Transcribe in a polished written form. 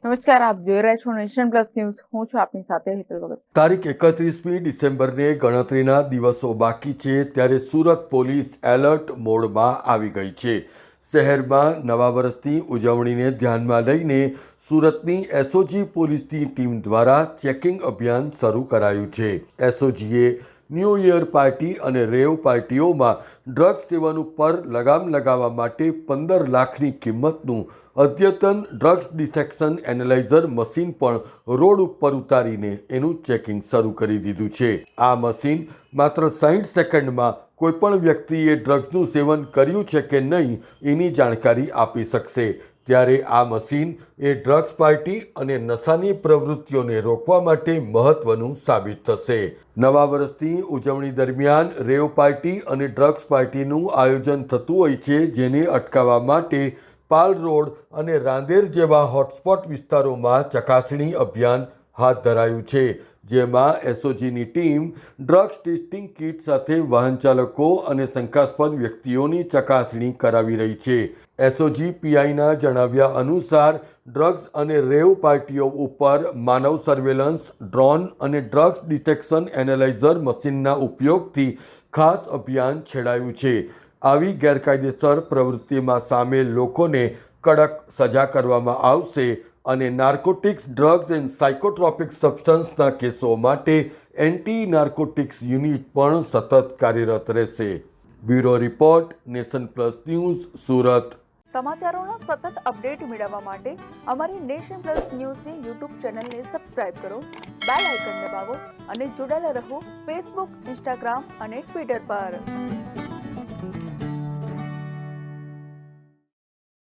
નમસ્કાર, આપ જોઈ રહ્યા છો નેશન પ્લસ ન્યૂઝ. હું છું આપની સાથે હેતલ ભગત. તારીખ 31મી ડિસેમ્બરને ગણતરીના દિવસો બાકી છે ત્યારે સુરત પોલીસ એલર્ટ મોડમાં આવી ગઈ છે. શહેરમાં નવા વર્ષની ઉજવણીને ધ્યાનમાં લઈને સુરતની એસઓજી પોલીસની ટીમ દ્વારા ચેકિંગ અભિયાન શરૂ કરાયું છે. એસઓજીએ ન્યૂ ઇયર પાર્ટી અને રેવ પાર્ટીઓમાં ડ્રગ્સ સેવન ઉપર લગામ લગાવવા માટે 15 લાખની કિંમતનું અદ્યતન ડ્રગ્સ ડિટેક્શન એનાલાઇઝર મશીન પણ રોડ ઉપર ઉતારીને એનું ચેકિંગ શરૂ કરી દીધું છે. આ મશીન માત્ર 60 સેકન્ડમાં કોઈપણ વ્યક્તિએ ડ્રગ્સનું સેવન કર્યું છે કે નહીં એની જાણકારી આપી શકશે. ત્યારે આ મશીન એ ડ્રગ્સ પાર્ટી અને નશાની પ્રવૃત્તિઓને રોકવા માટે મહત્વનું સાબિત થશે. નવા વર્ષની ઉજવણી દરમિયાન રેવ પાર્ટી અને ડ્રગ્સ પાર્ટીનું આયોજન થતું હોય છે, જેને અટકાવવા માટે પાલ રોડ અને રાંદેર જેવા હોટસ્પોટ વિસ્તારોમાં ચકાસણી અભિયાન હાથ ધરાયું છે, જેમાં એસઓજીની ટીમ ડ્રગ્સ ટેસ્ટિંગ કિટ સાથે વાહન ચાલકો અને શંકાસ્પદ વ્યક્તિઓની ચકાસણી કરાવી રહી છે. એસઓજી પીઆઈના જણાવ્યા અનુસાર ડ્રગ્સ અને રેવ પાર્ટીઓ ઉપર માનવ સર્વેલન્સ, ડ્રોન અને ડ્રગ્સ ડિટેક્શન એનાલાઇઝર મશીનના ઉપયોગથી ખાસ અભિયાન છેડાયું છે. આવી ગેરકાયદેસર પ્રવૃત્તિમાં સામેલ લોકોને કડક સજા કરવામાં આવશે અને નાર્કોટિક્સ, ડ્રગ્સ એન્ડ સાયકોટ્રોપિક સબસ્ટન્સના કેસો માટે એન્ટી નાર્કોટિક્સ યુનિટ પણ સતત કાર્યરત રહેશે. Bureau report, nation plus news, Surat. સમાચારોના સતત અપડેટ મેળવવા માટે અમારી નેશન પ્લસ ન્યૂઝની યુટ્યુબ ચેનલને સબસ્ક્રાઇબ કરો, બેલ આઇકન દબાવો અને જોડાયેલા રહો ફેસબુક, ઇન્સ્ટાગ્રામ અને ટ્વિટર પર.